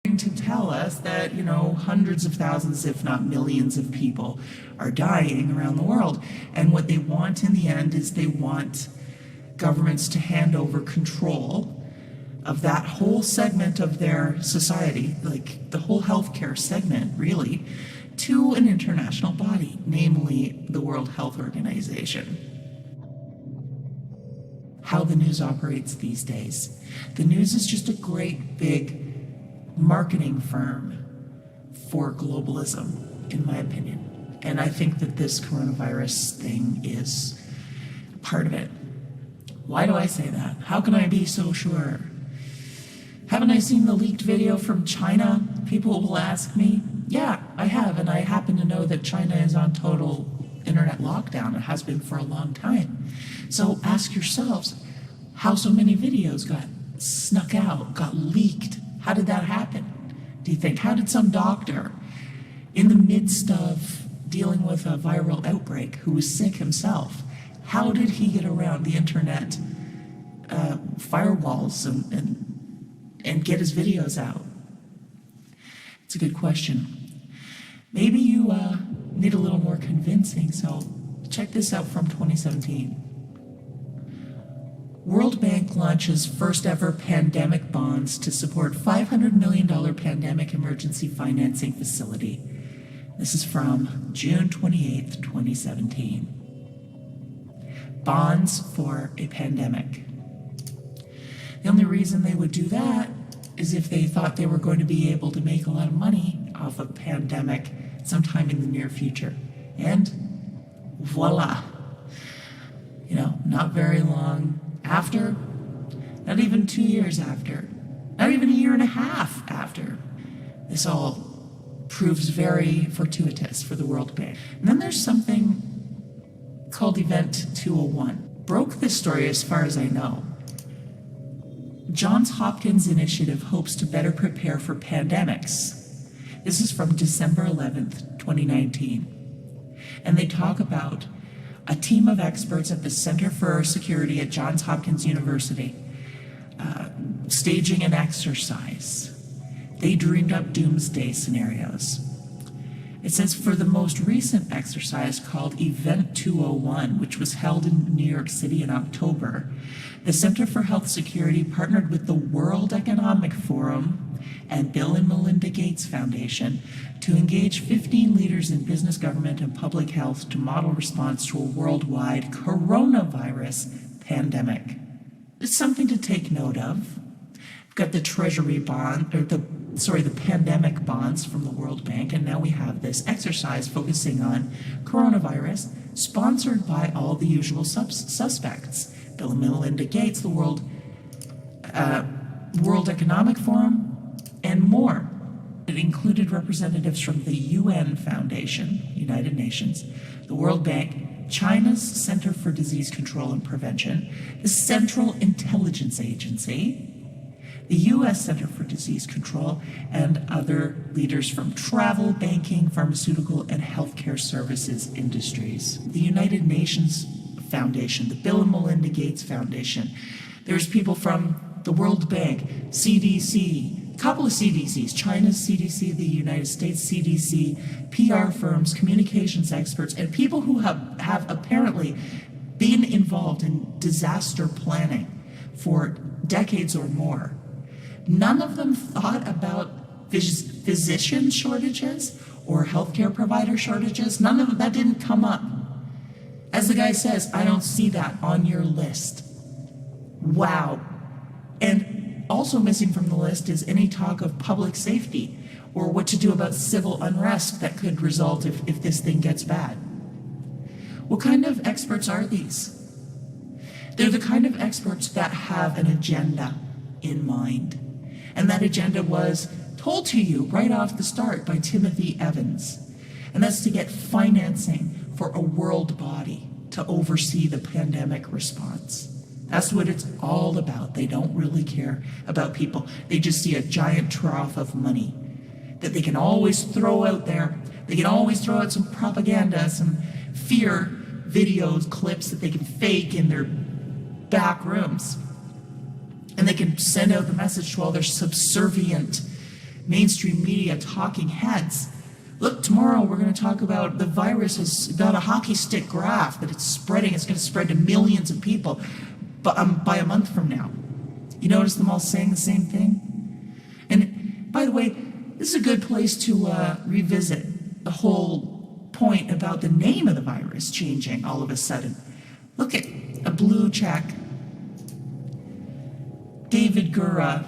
to tell us that, hundreds of thousands, if not millions of people are dying around the world. And what they want in the end is they want governments to hand over control of that whole segment of their society, like the whole healthcare segment, really, to an international body, namely the World Health Organization. How the news operates these days. The news is just a great big marketing firm for globalism, in my opinion. And I think that this coronavirus thing is part of it. Why do I say that? How can I be so sure? Haven't I seen the leaked video from China? People will ask me. Yeah, I have, and I happen to know that China is on total internet lockdown. It has been for a long time. So ask yourselves, how so many videos got snuck out, got leaked? How did that happen? Do you think? How did some doctor, in the midst of dealing with a viral outbreak, who was sick himself, how did he get around the internet firewalls and get his videos out? It's a good question. Maybe you need a little more convincing, so check this out from 2017. World Bank launches first ever pandemic bonds to support $500 million pandemic emergency financing facility. This is from June 28th, 2017. Bonds for a pandemic. The only reason they would do that is if they thought they were going to be able to make a lot of money off a pandemic sometime in the near future. And voila. Not very long after, not even 2 years after, not even a year and a half after, this all proves very fortuitous for the World Bank. And then there's something called Event 201. Broke this story as far as I know. Johns Hopkins Initiative hopes to better prepare for pandemics. This is from December 11th, 2019. And they talk about a team of experts at the Center for Security at Johns Hopkins University staging an exercise. They dreamed up doomsday scenarios. It says for the most recent exercise called Event 201, which was held in New York City in October, the Center for Health Security partnered with the World Economic Forum and Bill and Melinda Gates Foundation to engage 15 leaders in business, government, and public health to model response to a worldwide coronavirus pandemic. It's something to take note of. We've got the Treasury bond, or the pandemic bonds from the World Bank, and now we have this exercise focusing on coronavirus, sponsored by all the usual suspects. Bill and Melinda Gates, the World Economic Forum, and more. It included representatives from the UN Foundation, United Nations, the World Bank, China's Center for Disease Control and Prevention, the Central Intelligence Agency, the U.S. Center for Disease Control, and other leaders from travel, banking, pharmaceutical, and healthcare services industries. The United Nations Foundation, the Bill and Melinda Gates Foundation. There's people from the World Bank, CDC, a couple of CDCs, China's CDC, the United States CDC, PR firms, communications experts, and people who have apparently been involved in disaster planning for decades or more. None of them thought about physician shortages or healthcare provider shortages. None of that didn't come up. As the guy says, I don't see that on your list. Wow. And also missing from the list is any talk of public safety or what to do about civil unrest that could result if this thing gets bad. What kind of experts are these? They're the kind of experts that have an agenda in mind. And that agenda was told to you right off the start by Timothy Evans. And that's to get financing for a world body to oversee the pandemic response. That's what it's all about. They don't really care about people. They just see a giant trough of money that they can always throw out there. They can always throw out some propaganda, some fear videos, clips that they can fake in their back rooms. And they can send out the message to all their subservient mainstream media talking heads. Look, tomorrow we're going to talk about the virus has got a hockey stick graph that it's spreading. It's going to spread to millions of people by a month from now. You notice them all saying the same thing? And by the way, this is a good place to revisit the whole point about the name of the virus changing all of a sudden. Look at a blue check. David Gura.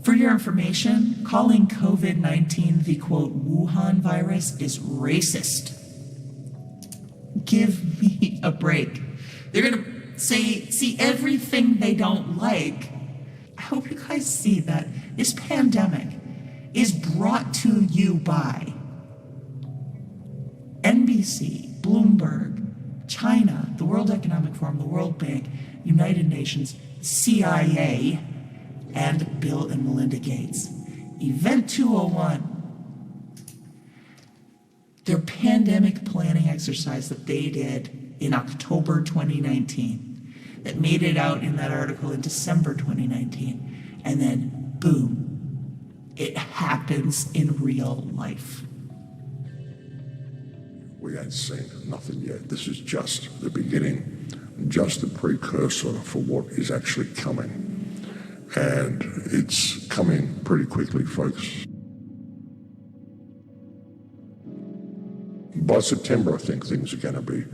For your information, calling COVID-19 the, quote, Wuhan virus is racist. Give me a break. They're going to see everything they don't like. I hope you guys see that this pandemic is brought to you by NBC, Bloomberg, China, the World Economic Forum, the World Bank, United Nations, CIA, and Bill and Melinda Gates. Event 201, their pandemic planning exercise that they did in October 2019, that made it out in that article in December 2019, and then boom, it happens in real life. We ain't seen nothing yet. This is just the beginning, just the precursor for what is actually coming. And it's coming pretty quickly, folks. By September, I think things are going to be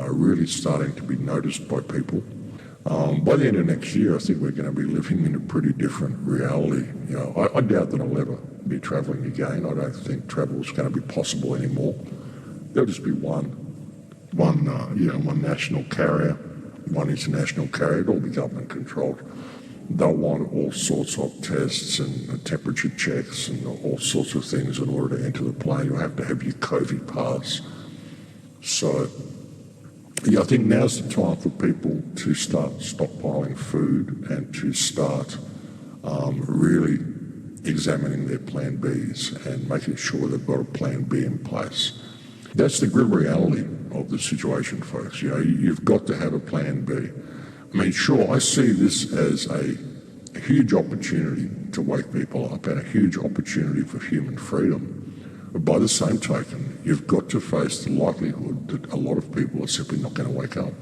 really starting to be noticed by people. By the end of next year, I think we're going to be living in a pretty different reality. You know, I doubt that I'll ever be travelling again. I don't think travel is going to be possible anymore. There'll just be one national carrier, one international carrier. It'll all be government controlled. They'll want all sorts of tests and temperature checks and all sorts of things in order to enter the plane. You'll have to have your COVID pass. So, yeah, I think now's the time for people to start stockpiling food and to start really examining their plan Bs and making sure they've got a plan B in place. That's the grim reality of the situation, folks. You know, you've got to have a plan B. I mean, sure, I see this as a huge opportunity to wake people up and a huge opportunity for human freedom. But by the same token, you've got to face the likelihood that a lot of people are simply not going to wake up.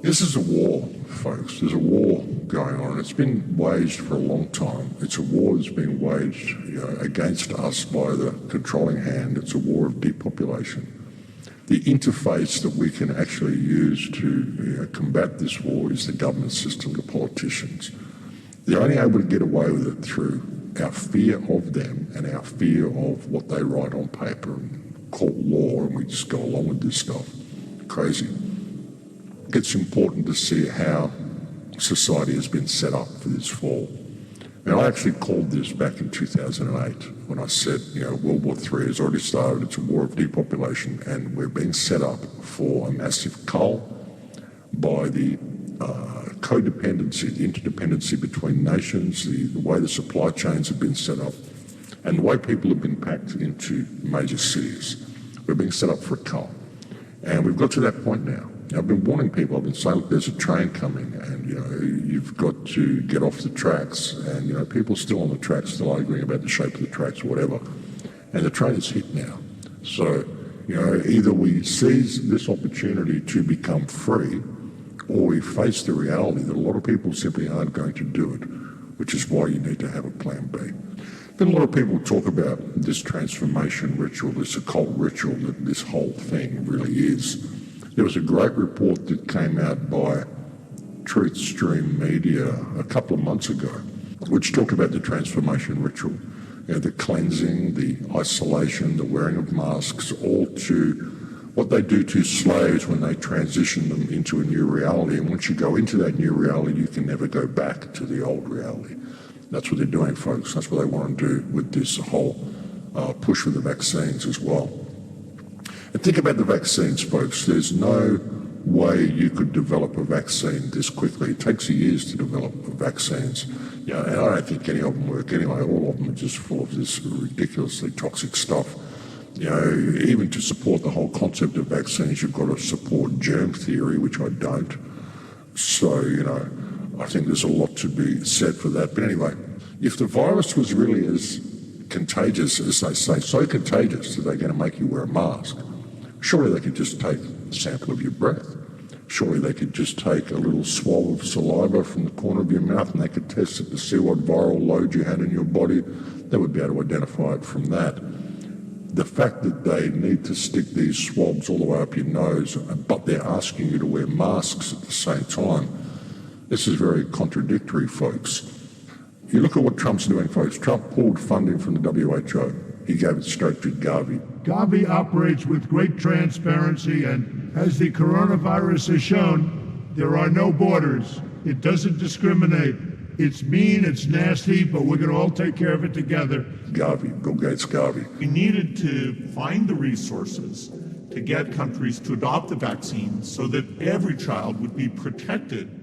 This is a war, folks. There's a war going on. It's been waged for a long time. It's a war that's been waged against us by the controlling hand. It's a war of depopulation. The interface that we can actually use to combat this war is the government system, the politicians. They're only able to get away with it through our fear of them and our fear of what they write on paper and call law, and we just go along with this stuff. Crazy. It's important to see how society has been set up for this fall. Now, I actually called this back in 2008 when I said, World War III has already started. It's a war of depopulation, and we're being set up for a massive cull by the codependency, the interdependency between nations, the way the supply chains have been set up, and the way people have been packed into major cities. We're being set up for a cull. And we've got to that point now. I've been warning people. I've been saying, look, there's a train coming, and you've got to get off the tracks. And people are still on the tracks, still arguing about the shape of the tracks or whatever. And the train is hit now. So either we seize this opportunity to become free, or we face the reality that a lot of people simply aren't going to do it, which is why you need to have a plan B. But a lot of people talk about this transformation ritual, this occult ritual that this whole thing really is. There was a great report that came out by Truthstream Media a couple of months ago, which talked about the transformation ritual, the cleansing, the isolation, the wearing of masks, all to what they do to slaves when they transition them into a new reality. And once you go into that new reality, you can never go back to the old reality. That's what they're doing, folks. That's what they want to do with this whole push for the vaccines as well. And think about the vaccines, folks. There's no way you could develop a vaccine this quickly. It takes years to develop vaccines. And I don't think any of them work anyway. All of them are just full of this ridiculously toxic stuff. Even to support the whole concept of vaccines, you've got to support germ theory, which I don't. So, I think there's a lot to be said for that. But anyway, If the virus was really as contagious as they say, so contagious that they're going to make you wear a mask, surely they could just take a sample of your breath. Surely they could just take a little swab of saliva from the corner of your mouth and they could test it to see what viral load you had in your body. They would be able to identify it from that. The fact that they need to stick these swabs all the way up your nose, but they're asking you to wear masks at the same time, this is very contradictory, folks. You look at what Trump's doing, folks. Trump pulled funding from the WHO. He gave it straight to Gavi. Gavi operates with great transparency, and as the coronavirus has shown, there are no borders. It doesn't discriminate. It's mean, it's nasty, but we're going to all take care of it together. Gavi, Bill Gates Gavi. We needed to find the resources to get countries to adopt the vaccine so that every child would be protected